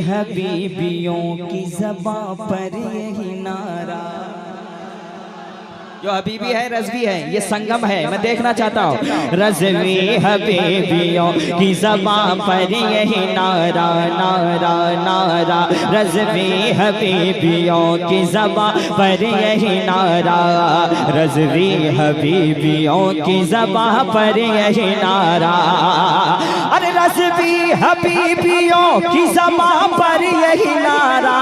हबीबियों की ज़बां पर यही नारा। जो हबीबी है रज़वी है, ये संगम है, मैं देखना चाहता हूँ। रज़वी हबीबियों की ज़बां पर यही नारा नारा नारा। रज़वी हबीबियों की ज़बां पर यही नारा। रज़वी हबीबियों की ज़बां पर यही नारा। अरे रज़वी हबीबियों की ज़बां पर यही नारा।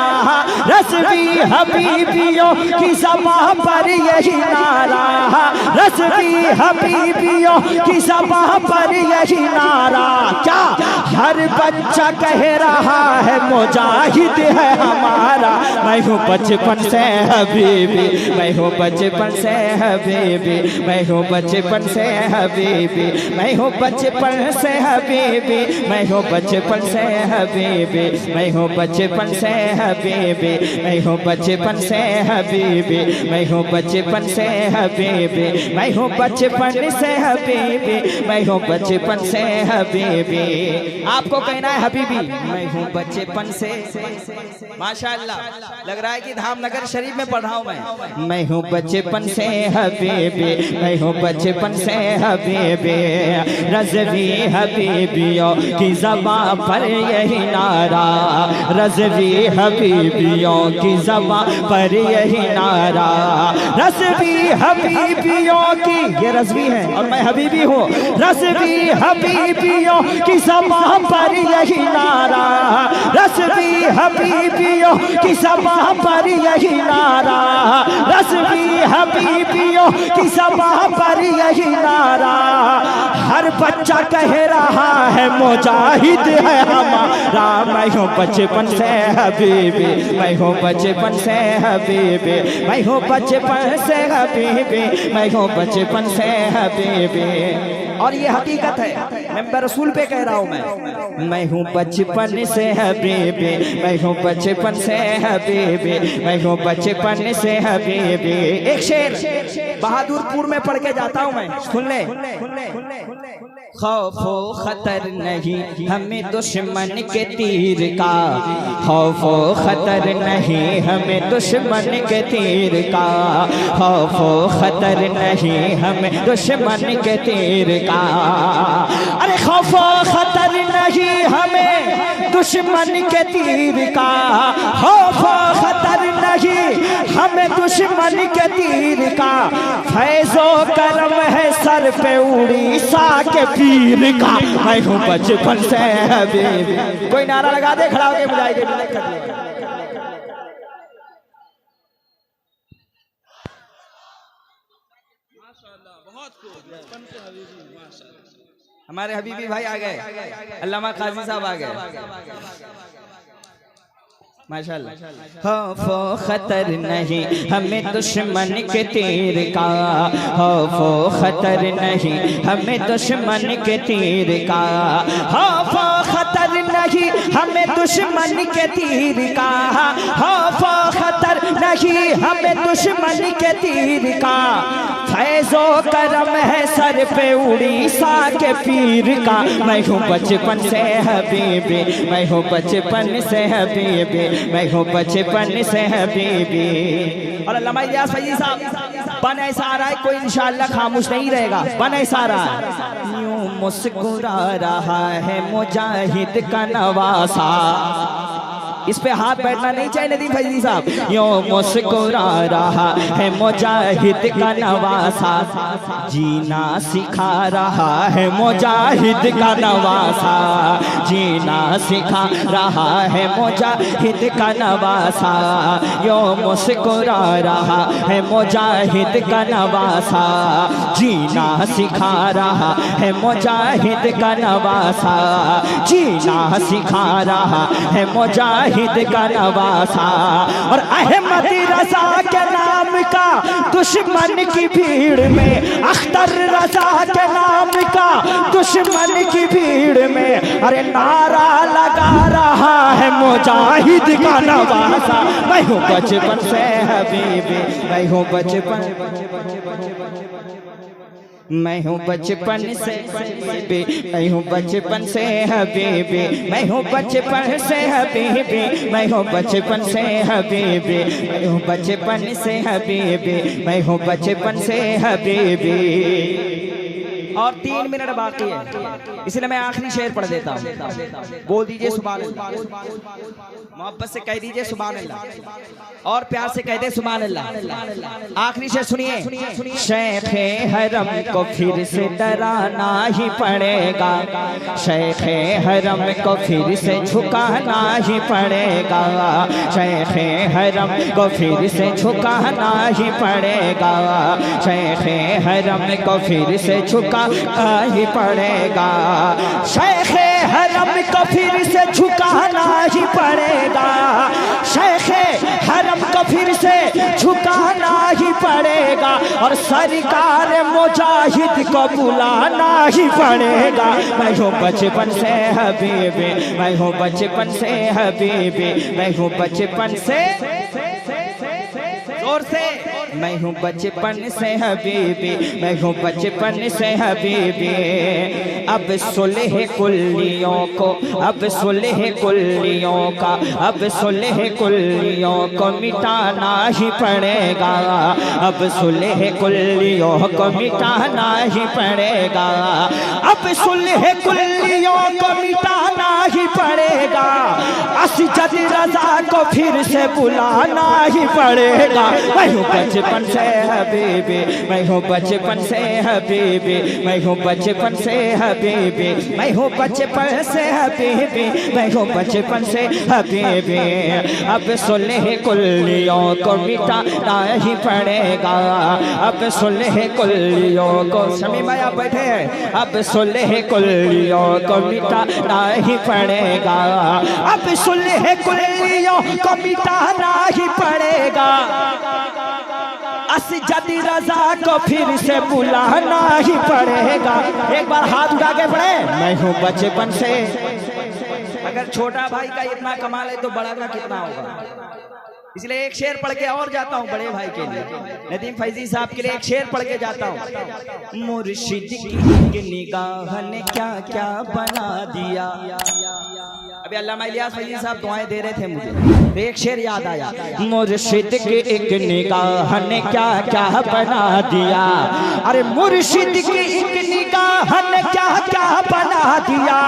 रज़वी हबीबियों की ज़बां पर यही नारा। रज़वी हबीबियों की ज़बां पर यही नारा। क्या हर बच्चा कह रहा है मुजाहिद है हमारा। मैं हूँ बचपन से हबीबी, मैं हूँ बचपन से हबीबी, मैं हूँ बचपन से हबीबी, मैं हूँ बचपन से हबीबी, मैं हूँ बचपन से हबीबी, मैं हूँ बचपन से हबीबी, मैं हूँ बचपन से हबीबी, मैं हूँ बचपन से हबीबी, मैं हूँ बचपन से हबीबी, मैं हूँ बचपन से हबीबी। आपको कहना है हबीबी, मैं हूँ बचपन से। माशाअल्लाह, लग रहा है कि धामनगर शरीफ में पढ़ा हूँ मैं हूँ बचपन से हबीबी, मैं हूँ बचपन से हबीबी। रज़वी हबीबियों की ज़बां पर यही नारा। रज़वी हबीबियों की ज़बां पर यही नारा। रज़वी हबीबियों की, ये रज़वी है और मैं हबीबी हूँ। रज़वी हबीबियों की ज़बां पर यही नारा। रज़वी हबीबियों की ज़बां पर यही नारा। रज़वी हबीबियों की ज़बां पर यही नारा। हर बच्चा कह रहा है मुजाहिद है हमारा। मैं हूँ बचपन से हबीबी, मैं हूँ बचपन से हबीबी, मैं हूँ बचपन से हबीबी, मैं हूँ बचपन से हबीबी। और ये हकीकत है, मैं रसूल पे कह रहा हूँ। मैं हूँ बचपन से हबीबी, मैं हूँ बचपन से हबीबी, मैं हूँ बचपन से हबीबी। एक शेर बहादुरपुर में पढ़ के जाता हूँ मैं, सुन ले। खौफो खतर नहीं हमें दुश्मन के तीर का। खौफो खतर नहीं हमें दुश्मन के तीर का। खौफो खतर नहीं हमें दुश्मन के तीर का। अरे खौफो खतर नहीं हमें दुश्मन के तीर का। खौफो खतर नहीं हमें दुश्मन के तीर का। फैज़ो करम है सर पे उड़ीसा के पीर का। मैं हूँ बचपन से हबीबी। कोई नारा लगा दे, खड़ा होके बुलाएंगे। हमारे हबीबी भाई आ गए, अल्लामा काजी साहब आ गए। माशाअल्लाह। खौफो खतर नहीं हमें दुश्मन के तीर का। खौफो खतर नहीं हमें दुश्मन के तीर का। खौफो खतर नहीं हमें दुश्मन के तीर का। खौफो खतर नहीं हमें दुश्मन के तीर का। फैज़ो करम है सर पे उड़ीसा के पीर का। मैं हूँ बचपन से हबीबी, मैं हूँ बचपन से हबीबी, मैं हूँ बचपन से हबीबी। और अल्लामा इलियास फैज़ी साहब, बन ऐसा आ रहा है कोई इंशाअल्लाह खामोश नहीं रहेगा। बन ऐसा आ रहा है, यूं मुस्कुरा रहा है मुजाहिद का नवासा। इस पे हाथ बैठना नहीं चाहिए नदीम फैज़ी साहब। यूं मुस्कुरा रहा है मुजाहिद का नवासा। जीना सिखा रहा है मुजाहिद का नवासा। जीना सिखा रहा है मुजाहिद का नवासा। यूं मुस्कुरा रहा है मुजाहिद का नवासा। जीना सिखा रहा है मुजाहिद का नवासा। जीना सिखा रहा है मुजाहिद का नवासा। और अहमद रजा के नाम का दुश्मन की भीड़ में, अख्तर रजा के नाम का दुश्मन की भीड़ में, अरे नारा लगा रहा है मुजाहिद का नवासा। मैं हूँ बचपन से हबीबी, मैं हूँ बचपन। मैं हूँ बचपन से हबीबी, मैं हूँ बचपन से हबीबी, मैं हूँ बचपन से हबीबी, मैं हूँ बचपन से हबीबी, मैं हूँ बचपन से हबीबी, मैं हूँ बचपन से हबीबी। और 3 मिनट बाकी है, इसलिए मैं आखिरी शेर पढ़ देता हूँ। बोल दीजिए सुभान अल्लाह, मोहब्बत से कह दीजिए सुभान अल्लाह, और प्यार से कह दे सुभान अल्लाह। आखिरी शेर सुनिए। शेखे हरम को फिर से डराना ही पड़ेगा, शेखे हरम को फिर से झुकाना ही पड़ेगा, शेखे हरम को फिर से झुकाना ही पड़ेगा, शेखे हरम को फिर से झुका ही पड़ेगा, शेखे हरम को फिर से झुकाना ही पड़ेगा, शेखे हरम को फिर से झुकाना ही पड़ेगा, और सरकार मुजाहिद को बुलाना ही पड़ेगा। मैं हूँ बचपन से हबीबी, मैं हूँ बचपन से हबीबी, मैं हूँ बचपन से, जोर से, मैं हूँ बचपन से हबीबी, मैं हूँ बचपन से हबीबी। अब सुलह कुल्लियों को, अब सुलह कुल्लियों का, अब सुलह कुल्लियों को मिटाना ही पड़ेगा, अब सुलह कुल्लियों को मिटाना ही पड़ेगा, अब सुलह कुल्लियों को मिटाना ही पड़ेगा, असजद रजा को फिर से बुलाना ही पड़ेगा। मैं हूँ बचपन से हबीबी, मैं हूँ बचपन से हबीबी, मैं हूँ बचपन से हबीबी, मैं हूँ बचपन से हबीबी, मैं हूँ बचपन से हबीबी। अब सुलह कुल्लियों को मिटाना ही पड़ेगा, अब सुलह कुल्लियों को, शमी भाई आप बैठे हैं, अब सुलह कुल्लियों को मिटाना ही पड़ेगा, अब सुलह कुल्लियों को मिटाना ही पड़ेगा, असजद रजा को फिर से बुलाना ही पड़ेगा। एक बार हाथ उठा के पढ़े, मैं हूँ बचपन से। अगर छोटा भाई का इतना कमाल है तो बड़ा का कितना होगा। इसलिए एक शेर पढ़ के और जाता हूँ बड़े भाई के लिए, नदीम फैजी साहब के लिए एक शेर पढ़ के जाता हूँ। मुर्शिद की निगाह ने क्या क्या बना दिया। अभी अल्लामा इलियास फैजी साहब दुआएं दे रहे थे मुझे, तो एक शेर याद आया। मुर्शिद की एक निगाह ने क्या क्या बना दिया, अरे मुर्शिद की एक निगाह ने क्या क्या बना दिया,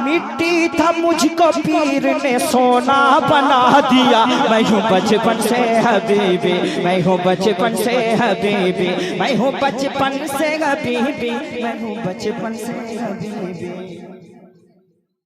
मिट्टी था मुझको पीर ने सोना बना दिया। मैं हूँ बचपन से हबीबी, मैं हूँ बचपन से हबीबी, मैं हूँ बचपन से हबीबी, मैं हूँ बचपन से हबीबी।